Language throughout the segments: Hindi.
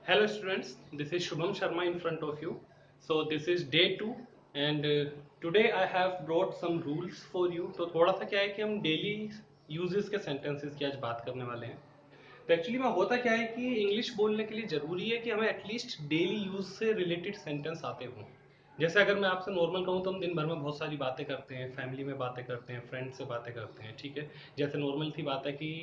Hello students, this is Shubham Sharma in front of you. So this is day 2 and today I have brought some rules for you. तो थोड़ा सा क्या है कि हम डेली यूजेस के सेंटेंसेस की आज बात करने वाले हैं. तो एक्चुअली में होता क्या है कि इंग्लिश बोलने के लिए ज़रूरी है कि हमें एटलीस्ट डेली यूज से रिलेटेड सेंटेंस आते हों. जैसे अगर मैं आपसे नॉर्मल कहूँ तो हम दिन भर में बहुत सारी बातें करते हैं, फैमिली में बातें करते हैं, फ्रेंड से बातें करते हैं, ठीक है. जैसे नॉर्मल सी बात है कि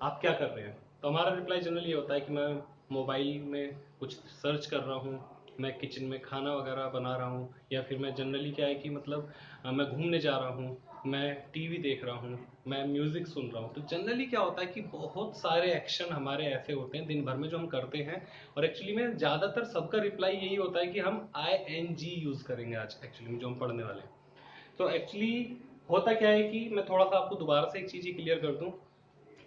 आप क्या कर रहे हैं, तो हमारा रिप्लाई जनरली ये होता है कि मैं मोबाइल में कुछ सर्च कर रहा हूँ, मैं किचन में खाना वगैरह बना रहा हूँ, या फिर मैं जनरली क्या है कि मतलब मैं घूमने जा रहा हूँ, मैं टीवी देख रहा हूँ, मैं म्यूजिक सुन रहा हूँ. तो जनरली क्या होता है कि बहुत सारे एक्शन हमारे ऐसे होते हैं दिन भर में जो हम करते हैं, और एक्चुअली में ज़्यादातर सबका रिप्लाई यही होता है कि हम आई एन जी यूज़ करेंगे आज एक्चुअली में जो हम पढ़ने वाले हैं. तो एक्चुअली होता क्या है कि मैं थोड़ा सा आपको दोबारा से एक चीज़ क्लियर कर दूं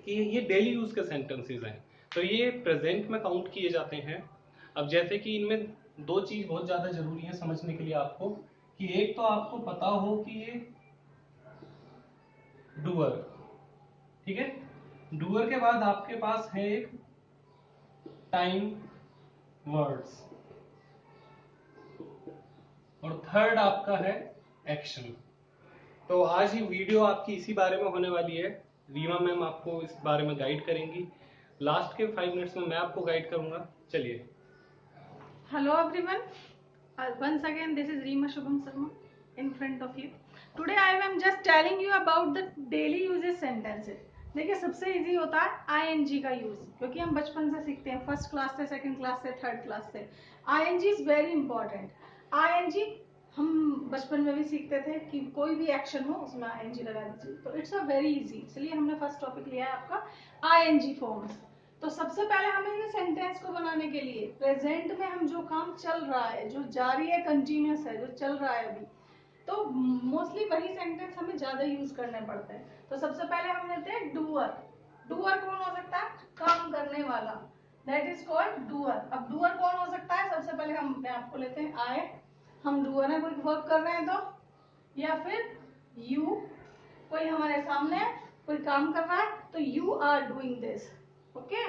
कि ये डेली यूज के सेंटेंसेस हैं, तो ये प्रेजेंट में काउंट किए जाते हैं. अब जैसे कि इनमें दो चीज बहुत ज्यादा जरूरी है समझने के लिए आपको, कि एक तो आपको पता हो कि ये डूअर, ठीक है. डूअर के बाद आपके पास है एक टाइम वर्ड्स, और थर्ड आपका है एक्शन. तो आज ये वीडियो आपकी इसी बारे में होने वाली है. रीमा मैम आपको इस बारे में गाइड करेंगी. लास्ट के 5 मिनट्स में मैं आपको गाइड करूंगा. चलिए. Hello everyone. Once again, this is Reema Shubham Sarma in front of you. Today I am just telling you about the daily uses sentences. देखिए सबसे इजी होता है आईएनजी का यूज, क्योंकि हम बचपन से सीखते हैं, फर्स्ट क्लास से, सेकंड क्लास से, थर्ड क्लास से. ING is very important. ING हम बचपन में भी सीखते थे कि कोई भी एक्शन हो उसमें आईएनजी लगा दीजिए. तो इट्स अ वेरी इजी, इसलिए हमने फर्स्ट टॉपिक लिया है आपका आईएनजी फॉर्म्स. तो सबसे पहले हमें ये सेंटेंस को बनाने के लिए प्रेजेंट में हम जो काम चल रहा है, जो जारी है, कंटिन्यूस है, जो चल रहा है अभी, तो मोस्टली वही सेंटेंस हमें ज्यादा यूज करने पड़ते हैं. तो सबसे पहले हम लेते हैं डूअर. डूअर कौन हो सकता है? काम करने वाला, दैट इज कॉल्ड डूअर. अब डूअर कौन हो सकता है? सबसे पहले हम अपने आप को लेते हैं आई. हम डूअर है, कोई वर्क कर रहे हैं तो, या फिर यू, कोई हमारे सामने कोई काम कर रहा है तो you are doing this. Okay.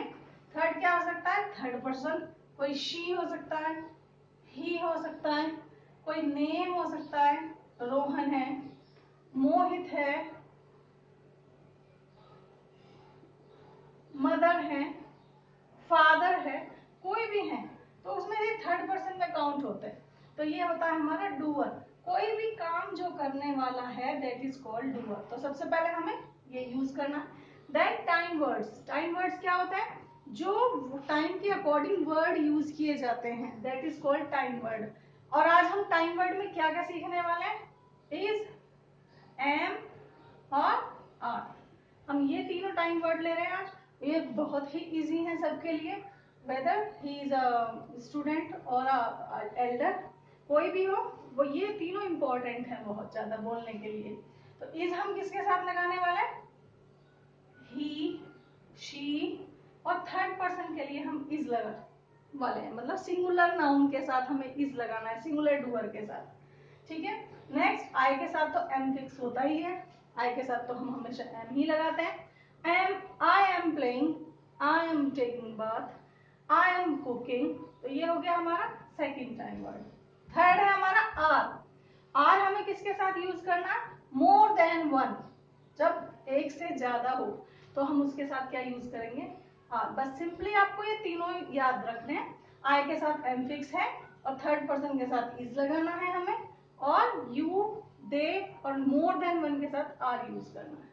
Third क्या हो सकता है? थर्ड पर्सन, कोई शी हो सकता है, ही हो सकता है, कोई नेम हो सकता है, रोहन है, मोहित है, मदर है, फादर है, कोई भी है. तो उसमें ये थर्ड पर्सन में काउंट होते हैं. तो ये होता है हमारा डूअर. कोई भी काम जो करने वाला है दैट इज कॉल्ड डूअर. तो सबसे पहले हमें ये यूज करना. Then time words. Time words क्या होता है? जो टाइम के अकॉर्डिंग वर्ड यूज किए जाते हैं that is called time word. और आज हम टाइम वर्ड में क्या क्या सीखने वाले हैं? इज, एम और आर. हम ये तीनों टाइम वर्ड ले रहे हैं आज. ये बहुत ही इजी है सबके लिए, weather he is a student और एल्डर, कोई भी हो, वो ये तीनों इंपॉर्टेंट है बहुत ज्यादा बोलने के लिए. तो इज हम किसके साथ लगाने वाले हैं? ही, शी, और थर्ड पर्सन के लिए हम इज लगा वाले हैं, मतलब सिंगुलर नाउन के साथ हमें इज लगाना है, सिंगुलर डूअर के साथ. ठीक है. नेक्स्ट आई के साथ तो एम फिक्स होता ही है. आई के साथ तो हम हमेशा एम ही लगाते हैं. Am, I am playing, I am taking bath, I am cooking. तो ये हो गया हमारा सेकंड टाइम वर्ड. थर्ड है हमारा आर. आर हमें किसके साथ यूज करना? More than one. जब एक से ज्यादा हो तो हम उसके साथ क्या यूज करेंगे? आर. बस सिंपली आपको ये तीनों याद रखने हैं. आई के साथ एम फिक्स है, और थर्ड पर्सन के साथ इज लगाना है हमें, और यू, दे और मोर देन वन के साथ आर यूज करना है.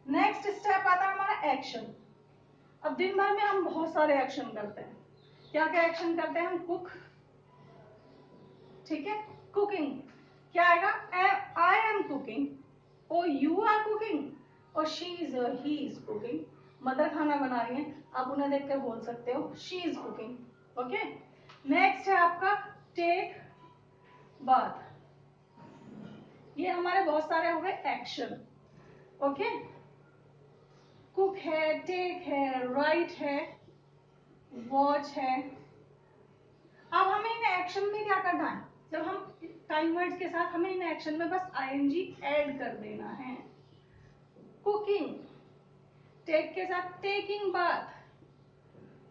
नेक्स्ट स्टेप आता है हमारा एक्शन. अब दिन भर में हम बहुत सारे एक्शन करते हैं. क्या क्या एक्शन करते हैं हम? कुक, ठीक है, कुकिंग. क्या आएगा? I am cooking, oh you are cooking, और she is, he is cooking. Mother खाना बना रही है, आप उन्हें देख कर बोल सकते हो she is cooking. Okay. Next है आपका टेक बाथ. ये हमारे बहुत सारे हो गए एक्शन. ओके. कुक है, टेक है, राइट है, वॉच है. अब हमें इन एक्शन में क्या करना है? जब हम टाइम वर्ड्स के साथ हमें इन एक्शन में बस आईएनजी ऐड कर देना है. कुकिंग, टेक के साथ टेकिंग बाथ,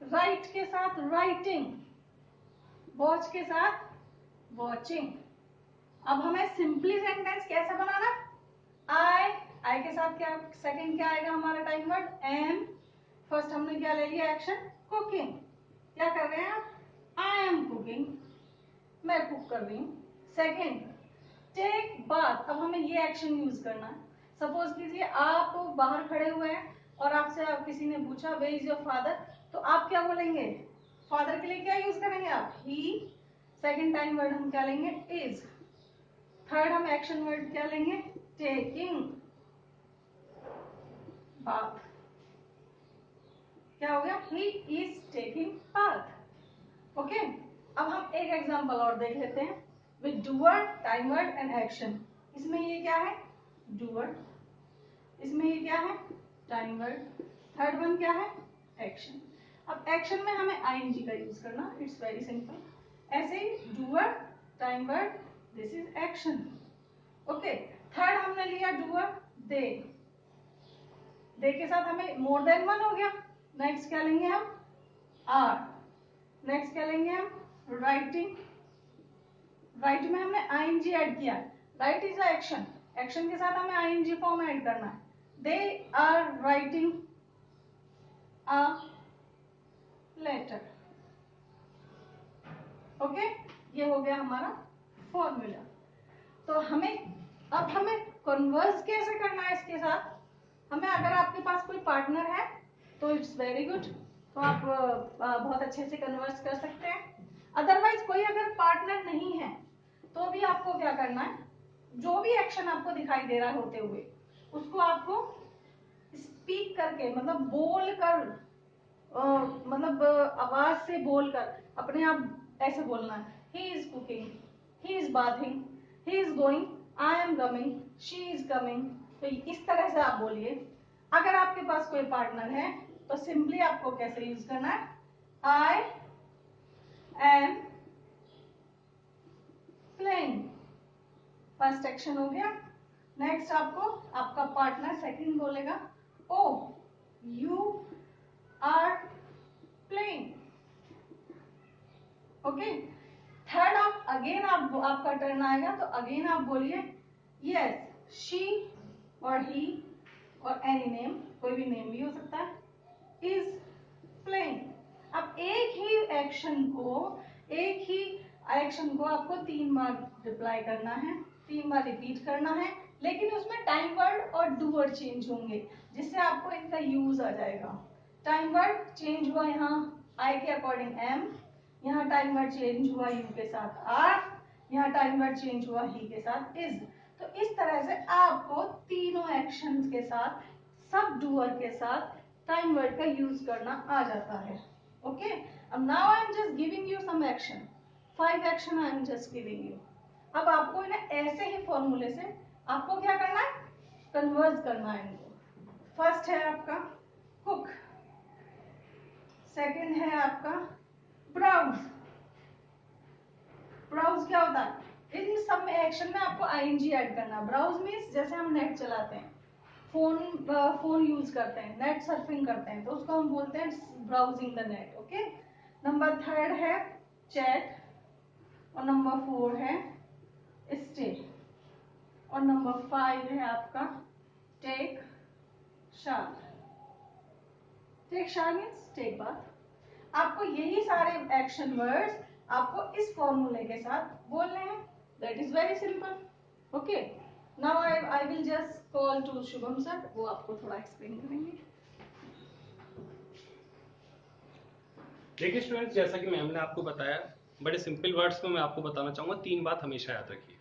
राइट के साथ राइटिंग, वॉच के साथ वॉचिंग। अब हमें सिंपली सेंटेंस कैसे बनाना, आई के साथ क्या सेकंड क्या आएगा हमारा टाइम वर्ड, एम। फर्स्ट हमने क्या ले लिया एक्शन, कुकिंग। क्या कर रहे हैं आप, आई एम कुकिंग, मैं कुक कर रही हूँ। सेकंड टेक बाथ, अब हमें ये एक्शन यूज करना है। सपोज कीजिए आप बाहर खड़े हुए हैं और आपसे किसी ने पूछा वेयर इज योर फादर, तो आप क्या बोलेंगे, फादर के लिए क्या यूज करेंगे आप, ही। सेकंड टाइम वर्ड हम क्या लेंगे, इज। थर्ड हम एक्शन वर्ड क्या लेंगे, टेकिंग बाथ। क्या हो गया, he is taking bath. Okay, अब हम एक एग्जांपल और देख लेते हैं with doer, time word and action. इसमें ये क्या है, डूअर, इसमें ये क्या है, टाइम वर्ड, थर्ड वन क्या है, एक्शन। अब एक्शन में हमें आईएनजी का यूज करना, इट्स वेरी सिंपल। ऐसे ही doer, time word, this is action. Okay, third हमने लिया डूअर, दे, दे के साथ हमें मोर देन वन हो गया। नेक्स्ट क्या लेंगे हम, आर। नेक्स्ट क्या लेंगे हम, राइटिंग, राइट में हमने आईएनजी ऐड किया, write is a action, action के साथ हमें आईएनजी फॉर्म ऐड करना है। They are writing a letter. Okay, ये हो गया हमारा फॉर्मूला। तो अब हमें कन्वर्स कैसे करना है इसके साथ, हमें अगर आपके पास कोई पार्टनर है तो इट्स वेरी गुड, तो आप बहुत अच्छे से कन्वर्स कर सकते हैं। अदरवाइज कोई अगर पार्टनर नहीं है तो भी आपको क्या करना है, जो भी एक्शन आपको दिखाई दे रहा है होते हुए उसको आपको स्पीक करके, मतलब बोल कर, मतलब आवाज से बोलकर अपने आप ऐसे बोलना है, ही is cooking, he is bathing, he is going, I am coming, she is coming. तो इस तरह से आप बोलिए। अगर आपके पास कोई पार्टनर है तो सिंपली आपको कैसे यूज करना है, I am playing, first action हो गया। नेक्स्ट आपको आपका पार्टनर सेकंड बोलेगा, oh you are playing. Okay, third आप अगेन आपका टर्न आएगा तो अगेन आप बोलिए, यस शी और ही और एनी नेम, कोई भी नेम भी हो सकता है, इज प्लेइंग। अब एक ही एक्शन को आपको 3 बार रिप्लाई करना है, 3 बार रिपीट करना है, लेकिन उसमें टाइम वर्ड और डूअर चेंज होंगे जिससे आपको इनका यूज आ जाएगा। टाइम वर्ड चेंज हुआ यहाँ आई के अकॉर्डिंग एम, यहाँ टाइम वर्ड चेंज हुआ यू के साथ आर, यहाँ टाइम वर्ड चेंज हुआ ही के साथ इज। तो इस तरह से आपको तीनों एक्शंस के साथ, सब डूअर के साथ टाइम वर्ड का यूज करना आ जाता है। ओके, अब now I am just giving you some action, 5 action I am just giving you. अब आपको इन्हें ऐसे ही फॉर्मूले से आपको क्या करना है, कन्वर्स करना है इनको। फर्स्ट है आपका कुक, सेकंड है आपका ब्राउज। ब्राउज क्या होता है, इन सब में एक्शन में आपको आईएनजी ऐड करना। ब्राउज मीन्स जैसे हम नेट चलाते हैं, फोन यूज करते हैं, नेट सर्फिंग करते हैं, तो उसको हम बोलते हैं browsing the net. Okay, number third है चैट, और नंबर 4 है स्टे, और नंबर 5 है आपका take shower. Take shower means take bath. आपको यही सारे एक्शन वर्ड्स आपको इस फॉर्मूले के साथ बोलने हैं, that is very simple. Okay, now I will just call to Shubham sir, वो आपको थोड़ा एक्सप्लेन करेंगे। देखिए स्टूडेंट्स, जैसा कि मैम ने आपको बताया, बड़े सिंपल वर्ड्स में मैं आपको बताना चाहूँगा। 3 बात हमेशा याद रखिए।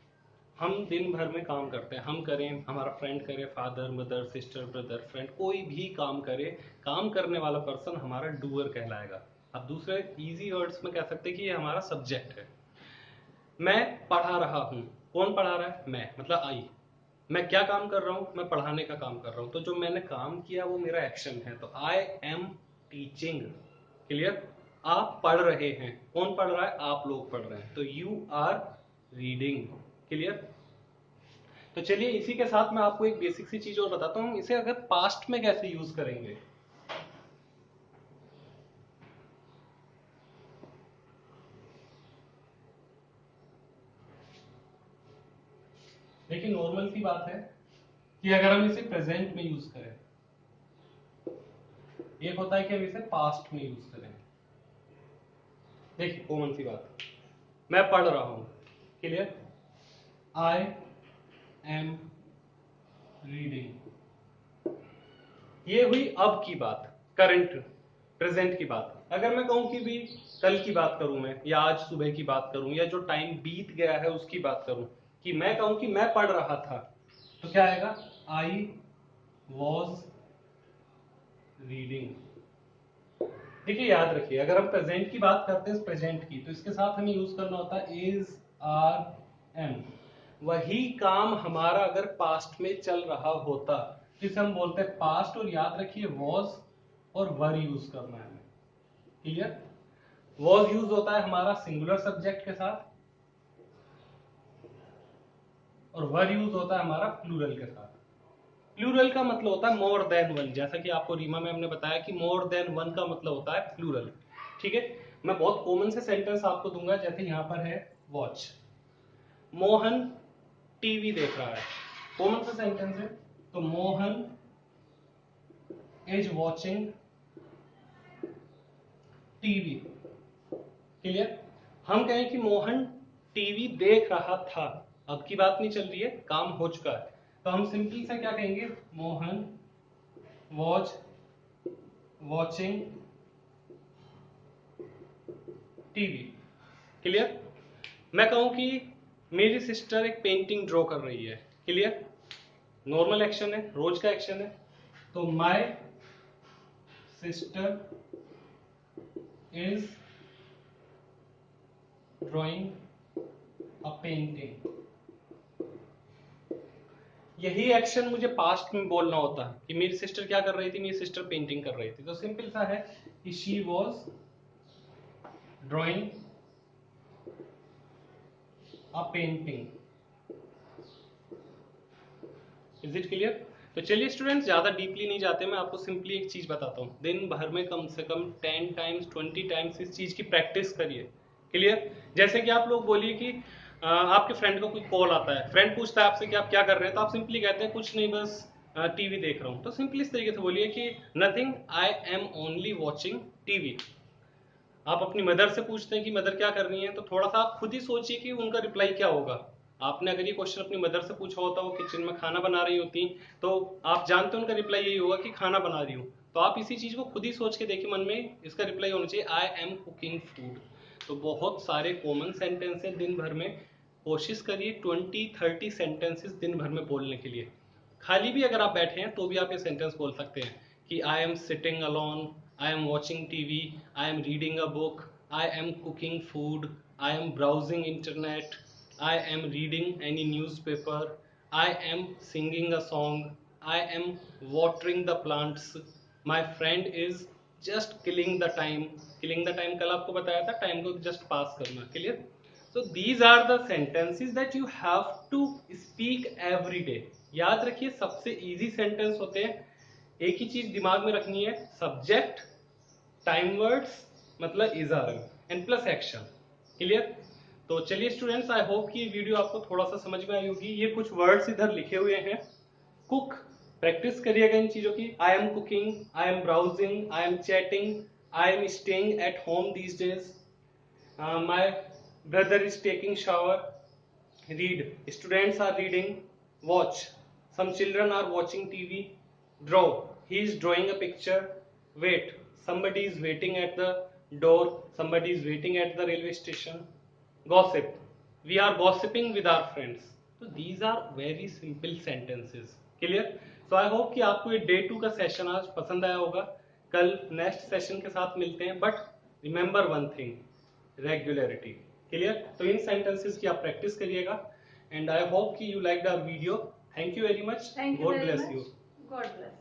हम दिन भर में काम करते हैं, हम करें, हमारा फ्रेंड करे, father mother sister brother friend, कोई भी काम करे, काम करने वाला पर्सन हमारा डूअर कहलाएगा। अब दूसरे इजी वर्ड्स में कह सकते हैं कि ये हमारा सब्जेक्ट है। मैं पढ़ा रहा हूँ, कौन पढ़ा रहा है, मैं, मतलब आई। मैं क्या काम कर रहा हूँ, मैं पढ़ाने का काम कर रहा हूँ, तो जो मैंने काम किया वो मेरा एक्शन है, तो आई एम टीचिंग। क्लियर। आप पढ़ रहे हैं, कौन पढ़ रहा है, आप लोग पढ़ रहे हैं, तो यू आर रीडिंग। क्लियर। तो चलिए इसी के साथ मैं आपको एक बेसिक सी चीज और बताता हूँ, इसे अगर पास्ट में कैसे यूज करेंगे। देखिए नॉर्मल सी बात है कि अगर हम इसे प्रेजेंट में यूज करें, एक होता है कि हम इसे पास्ट में यूज करें। देखिए कॉमन सी बात, मैं पढ़ रहा हूं, क्लियर, आई एम रीडिंग, ये हुई अब की बात, करंट प्रेजेंट की बात। अगर मैं कहूं कि भी कल की बात करूं मैं, या आज सुबह की बात करूं, या जो टाइम बीत गया है उसकी बात करूं, कि मैं कहूं कि मैं पढ़ रहा था, तो क्या आएगा, आई वॉज रीडिंग। देखिए याद रखिए, अगर हम प्रेजेंट की बात करते हैं प्रेजेंट की, तो इसके साथ हमें यूज करना होता है इज, आर, एम। वही काम हमारा अगर पास्ट में चल रहा होता, जिसे हम बोलते हैं पास्ट, और याद रखिए वॉज और वर यूज करना है हमें, क्लियर। वॉज यूज होता है हमारा सिंगुलर सब्जेक्ट के साथ, और वर यूज होता है हमारा प्लूरल के साथ। प्लूरल का मतलब होता है मोर देन वन, जैसा कि आपको रीमा मैम ने बताया कि मोर देन वन का मतलब होता है प्लूरल, ठीक है। मैं बहुत कॉमन से सेंटेंस आपको दूंगा, जैसे यहां पर है वॉच, मोहन टीवी देख रहा है, कॉमन सा सेंटेंस है। तो Mohan is watching TV, clear. हम कहें कि मोहन टीवी देख रहा था, अब की बात नहीं चल रही है, काम हो चुका है, तो हम सिंपली से क्या कहेंगे, Mohan watch watching TV, clear. मैं कहूं कि मेरी सिस्टर एक पेंटिंग ड्रॉ कर रही है, क्लियर, नॉर्मल एक्शन है, रोज का एक्शन है। तो my sister is drawing a painting. यही एक्शन मुझे पास्ट में बोलना होता है कि मेरी सिस्टर क्या कर रही थी, मेरी सिस्टर पेंटिंग कर रही थी, तो सिंपल सा है कि she was drawing a painting. Is it clear. तो चलिए स्टूडेंट्स, ज्यादा डीपली नहीं जाते, मैं आपको सिंपली एक चीज बताता हूँ, दिन भर में कम से कम 10 टाइम्स 20 टाइम्स इस चीज की प्रैक्टिस करिए, क्लियर। जैसे कि आप लोग बोलिए कि आपके फ्रेंड को कोई कॉल आता है, फ्रेंड पूछता है आपसे कि आप क्या कर रहे हैं, तो आप सिंपली कहते हैं कुछ नहीं, बस टीवी देख रहा हूँ, तो सिंपली इस तरीके से बोलिए कि nothing, I am only watching TV. आप अपनी मदर से पूछते हैं कि मदर क्या कर रही है, तो थोड़ा सा आप खुद ही सोचिए कि उनका रिप्लाई क्या होगा। आपने अगर ये क्वेश्चन अपनी मदर से पूछा होता, वो किचन में खाना बना रही होती, तो आप जानते हो उनका रिप्लाई यही होगा कि खाना बना रही हूँ। तो आप इसी चीज को खुद ही सोच के देखिए, मन में इसका रिप्लाई होना चाहिए आई एम कुकिंग फूड। तो बहुत सारे कॉमन सेंटेंस है, दिन भर में कोशिश करिए 20-30 सेंटेंसेस दिन भर में बोलने के लिए। खाली भी अगर आप बैठे हैं तो भी आप ये सेंटेंस बोल सकते हैं कि I am sitting alone, I am watching TV, I am reading a book, I am cooking food, I am browsing internet, I am reading any newspaper, I am singing a song, I am watering the plants, my friend is just killing the time। killing the time कल आपको बताया था, टाइम को जस्ट पास करना, clear. So these are the sentences that you have to speak every day। याद रखिए सबसे इजी सेंटेंस होते हैं, एक ही चीज दिमाग में रखनी है, सब्जेक्ट, टाइम वर्ड्स मतलब is R and plus action, clear. तो चलिए स्टूडेंट्स, आई होप कि ये वीडियो आपको थोड़ा सा समझ में आई होगी। ये कुछ वर्ड्स इधर लिखे हुए हैं, कुक, प्रैक्टिस करिएगा इन चीजों की। आई am cooking, I am browsing, I am chatting, I am staying at home these days, my brother is taking shower, read, students are reading, watch, some children are watching TV, draw, he is drawing a picture, wait, somebody is waiting at the door, somebody is waiting at the railway station, gossip, we are gossiping with our friends। तो these are very simple sentences, clear। so I hope कि आपको ये day 2 का सेशन आज पसंद आया होगा। कल नेक्स्ट सेशन के साथ मिलते हैं, but remember one thing, regularity, clear. तो इन सेंटेंसेस की आप प्रैक्टिस करिएगा, एंड आई होप कि you like the video. Thank you very much, Thank you God very bless much. You. God bless.